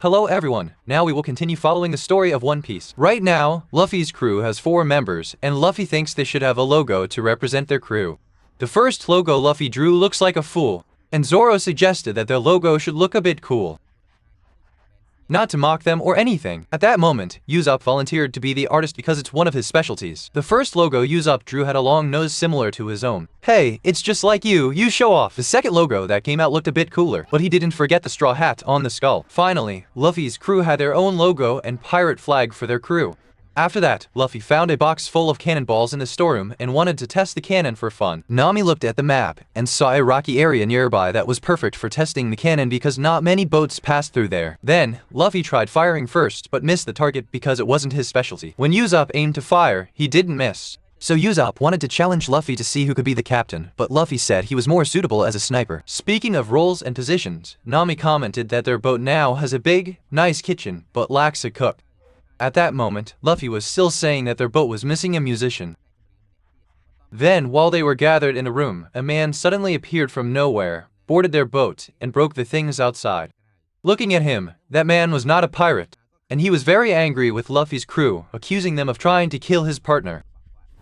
Hello everyone, now we will continue following the story of One Piece. Right now, Luffy's crew has 4 members, and Luffy thinks they should have a logo to represent their crew. The first logo Luffy drew looks like a fool, and Zoro suggested that their logo should look a bit cool. Not to mock them or anything. At that moment, Usopp volunteered to be the artist because it's one of his specialties. The first logo Usopp drew had a long nose similar to his own. Hey, it's just like you show off. The second logo that came out looked a bit cooler, but he didn't forget the straw hat on the skull. Finally, Luffy's crew had their own logo and pirate flag for their crew. After that, Luffy found a box full of cannonballs in the storeroom and wanted to test the cannon for fun. Nami looked at the map and saw a rocky area nearby that was perfect for testing the cannon because not many boats passed through there. Then, Luffy tried firing first but missed the target because it wasn't his specialty. When Usopp aimed to fire, he didn't miss. So Usopp wanted to challenge Luffy to see who could be the captain, but Luffy said he was more suitable as a sniper. Speaking of roles and positions, Nami commented that their boat now has a big, nice kitchen, but lacks a cook. At that moment, Luffy was still saying that their boat was missing a musician. Then, while they were gathered in a room, a man suddenly appeared from nowhere, boarded their boat, and broke the things outside. Looking at him, that man was not a pirate, and he was very angry with Luffy's crew, accusing them of trying to kill his partner.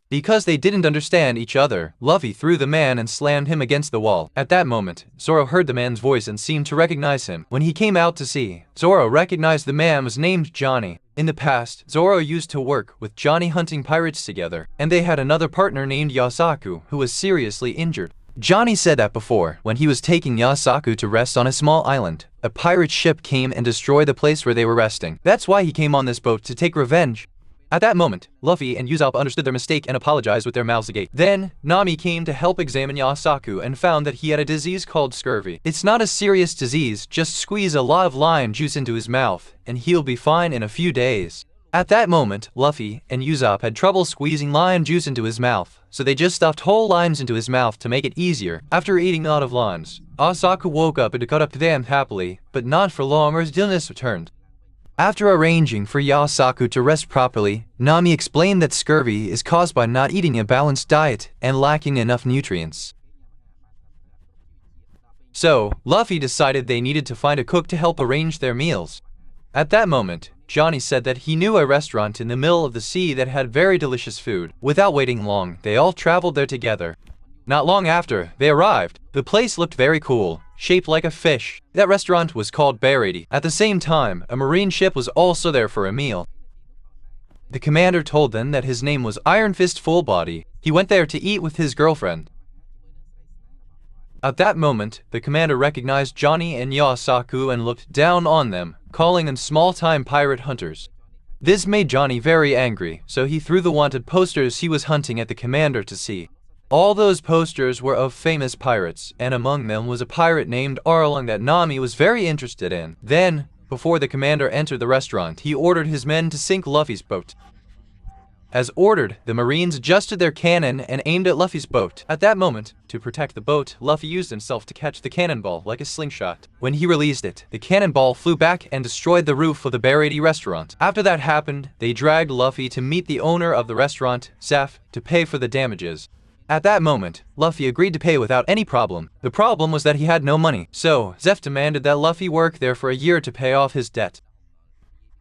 Because they didn't understand each other, Luffy threw the man and slammed him against the wall. At that moment, Zoro heard the man's voice and seemed to recognize him. When he came out to sea, Zoro recognized the man was named Johnny. In the past, Zoro used to work with Johnny hunting pirates together, and they had another partner named Yasaku who was seriously injured. Johnny said that before, when he was taking Yasaku to rest on a small island, a pirate ship came and destroyed the place where they were resting. That's why he came on this boat to take revenge. At that moment, Luffy and Usopp understood their mistake and apologized with their mouths agape. Then, Nami came to help examine Yasaku and found that he had a disease called scurvy. It's not a serious disease, just squeeze a lot of lime juice into his mouth, and he'll be fine in a few days. At that moment, Luffy and Usopp had trouble squeezing lime juice into his mouth, so they just stuffed whole limes into his mouth to make it easier. After eating a lot of limes, Yasaku woke up and got up to them happily, but not for long or his illness returned. After arranging for Yasaku to rest properly, Nami explained that scurvy is caused by not eating a balanced diet and lacking enough nutrients. So, Luffy decided they needed to find a cook to help arrange their meals. At that moment, Johnny said that he knew a restaurant in the middle of the sea that had very delicious food. Without waiting long, they all traveled there together. Not long after, they arrived. The place looked very cool, shaped like a fish. That restaurant was called Barady. At the same time, a marine ship was also there for a meal. The commander told them that his name was Iron Fist Fullbody. He went there to eat with his girlfriend. At that moment, the commander recognized Johnny and Yasaku and looked down on them, calling them small-time pirate hunters. This made Johnny very angry, so he threw the wanted posters he was hunting at the commander to see. All those posters were of famous pirates, and among them was a pirate named Arlong that Nami was very interested in. Then, before the commander entered the restaurant, he ordered his men to sink Luffy's boat. As ordered, the Marines adjusted their cannon and aimed at Luffy's boat. At that moment, to protect the boat, Luffy used himself to catch the cannonball like a slingshot. When he released it, the cannonball flew back and destroyed the roof of the Barady restaurant. After that happened, they dragged Luffy to meet the owner of the restaurant, Zeph, to pay for the damages. At that moment, Luffy agreed to pay without any problem. The problem was that he had no money, so Zeph demanded that Luffy work there for a year to pay off his debt.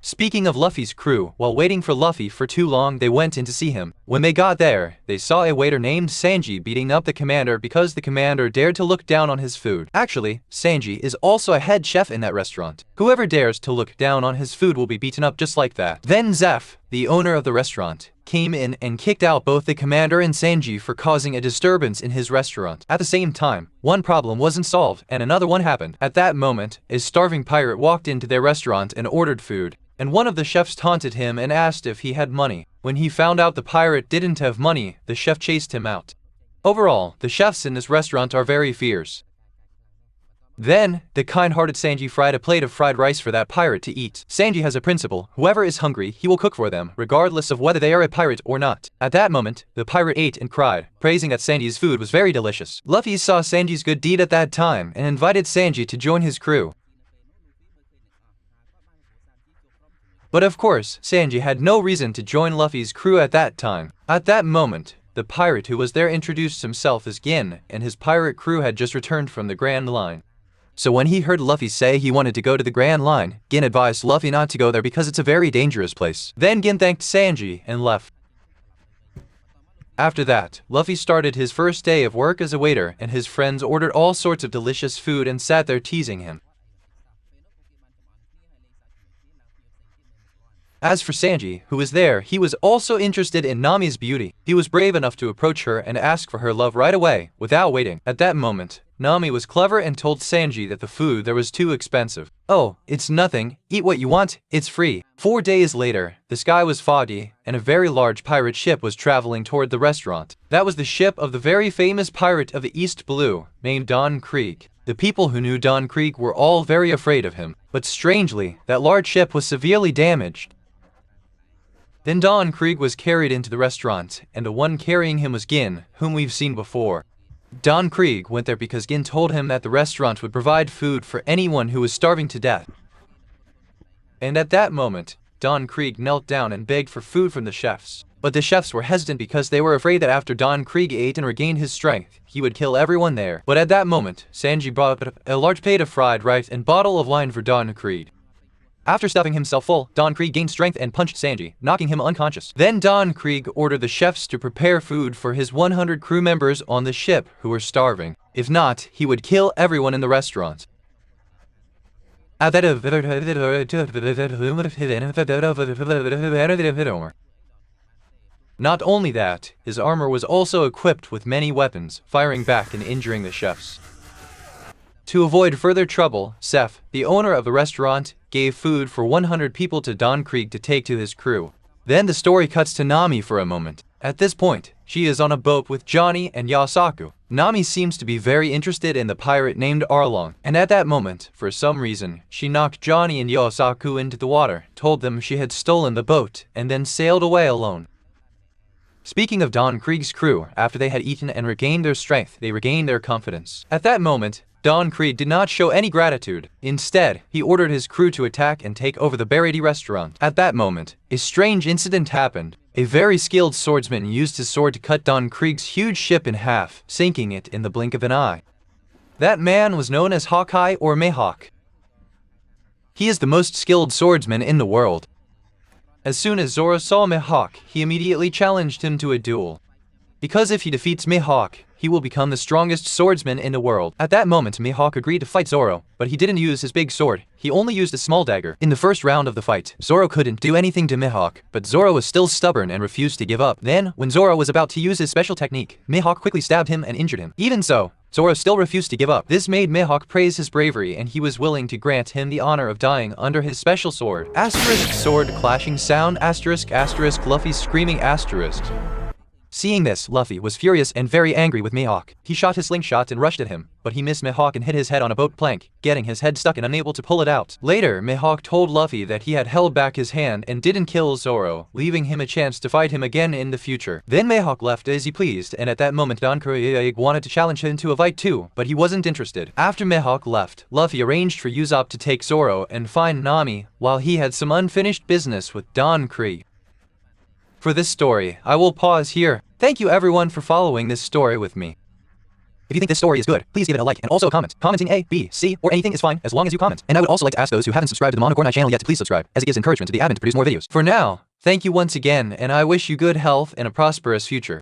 Speaking of Luffy's crew, while waiting for Luffy for too long, they went in to see him. When they got there, they saw a waiter named Sanji beating up the commander because the commander dared to look down on his food. Actually, Sanji is also a head chef in that restaurant. Whoever dares to look down on his food will be beaten up just like that. Then Zeph, the owner of the restaurant, came in and kicked out both the commander and Sanji for causing a disturbance in his restaurant. At the same time, one problem wasn't solved and another one happened. At that moment, a starving pirate walked into their restaurant and ordered food, and one of the chefs taunted him and asked if he had money. When he found out the pirate didn't have money, the chef chased him out. Overall, the chefs in this restaurant are very fierce. Then, the kind-hearted Sanji fried a plate of fried rice for that pirate to eat. Sanji has a principle: whoever is hungry, he will cook for them, regardless of whether they are a pirate or not. At that moment, the pirate ate and cried, praising that Sanji's food was very delicious. Luffy saw Sanji's good deed at that time and invited Sanji to join his crew. But of course, Sanji had no reason to join Luffy's crew at that time. At that moment, the pirate who was there introduced himself as Gin, and his pirate crew had just returned from the Grand Line. So when he heard Luffy say he wanted to go to the Grand Line, Gin advised Luffy not to go there because it's a very dangerous place. Then Gin thanked Sanji and left. After that, Luffy started his first day of work as a waiter, and his friends ordered all sorts of delicious food and sat there teasing him. As for Sanji, who was there, he was also interested in Nami's beauty. He was brave enough to approach her and ask for her love right away, without waiting. At that moment, Nami was clever and told Sanji that the food there was too expensive. "Oh, it's nothing. Eat what you want. It's free." 4 days later, the sky was foggy, and a very large pirate ship was traveling toward the restaurant. That was the ship of the very famous pirate of the East Blue, named Don Krieg. The people who knew Don Krieg were all very afraid of him, but strangely, that large ship was severely damaged. Then Don Krieg was carried into the restaurant, and the one carrying him was Gin, whom we've seen before. Don Krieg went there because Gin told him that the restaurant would provide food for anyone who was starving to death. And at that moment, Don Krieg knelt down and begged for food from the chefs. But the chefs were hesitant because they were afraid that after Don Krieg ate and regained his strength, he would kill everyone there. But at that moment, Sanji brought up a large plate of fried rice and bottle of wine for Don Krieg. After stuffing himself full, Don Krieg gained strength and punched Sanji, knocking him unconscious. Then Don Krieg ordered the chefs to prepare food for his 100 crew members on the ship who were starving. If not, he would kill everyone in the restaurant. Not only that, his armor was also equipped with many weapons, firing back and injuring the chefs. To avoid further trouble, Seth, the owner of the restaurant, gave food for 100 people to Don Krieg to take to his crew. Then the story cuts to Nami for a moment. At this point, she is on a boat with Johnny and Yasaku. Nami seems to be very interested in the pirate named Arlong, and at that moment, for some reason, she knocked Johnny and Yasaku into the water, told them she had stolen the boat, and then sailed away alone. Speaking of Don Krieg's crew, after they had eaten and regained their strength, they regained their confidence. At that moment, Don Krieg did not show any gratitude. Instead, he ordered his crew to attack and take over the Berry restaurant. At that moment, a strange incident happened. A very skilled swordsman used his sword to cut Don Krieg's huge ship in half, sinking it in the blink of an eye. That man was known as Hawkeye or Mihawk. He is the most skilled swordsman in the world. As soon as Zoro saw Mihawk, he immediately challenged him to a duel. Because if he defeats Mihawk, he will become the strongest swordsman in the world. At that moment, Mihawk agreed to fight Zoro, but he didn't use his big sword. He only used a small dagger. In the first round of the fight, Zoro couldn't do anything to Mihawk, but Zoro was still stubborn and refused to give up. Then, when Zoro was about to use his special technique, Mihawk quickly stabbed him and injured him. Even so, Zoro still refused to give up. This made Mihawk praise his bravery, and he was willing to grant him the honor of dying under his special sword. Asterisk sword clashing sound asterisk asterisk Luffy screaming asterisk. Seeing this, Luffy was furious and very angry with Mihawk. He shot his slingshot and rushed at him, but he missed Mihawk and hit his head on a boat plank, getting his head stuck and unable to pull it out. Later, Mihawk told Luffy that he had held back his hand and didn't kill Zoro, leaving him a chance to fight him again in the future. Then Mihawk left as he pleased, and at that moment Don Krieg wanted to challenge him to a fight too, but he wasn't interested. After Mihawk left, Luffy arranged for Usopp to take Zoro and find Nami, while he had some unfinished business with Don Krieg. For this story, I will pause here. Thank you everyone for following this story with me. If you think this story is good, please give it a like and also a comment. Commenting A, B, C, or anything is fine as long as you comment. And I would also like to ask those who haven't subscribed to the Monogornai channel yet to please subscribe, as it gives encouragement to the admin to produce more videos. For now, thank you once again, and I wish you good health and a prosperous future.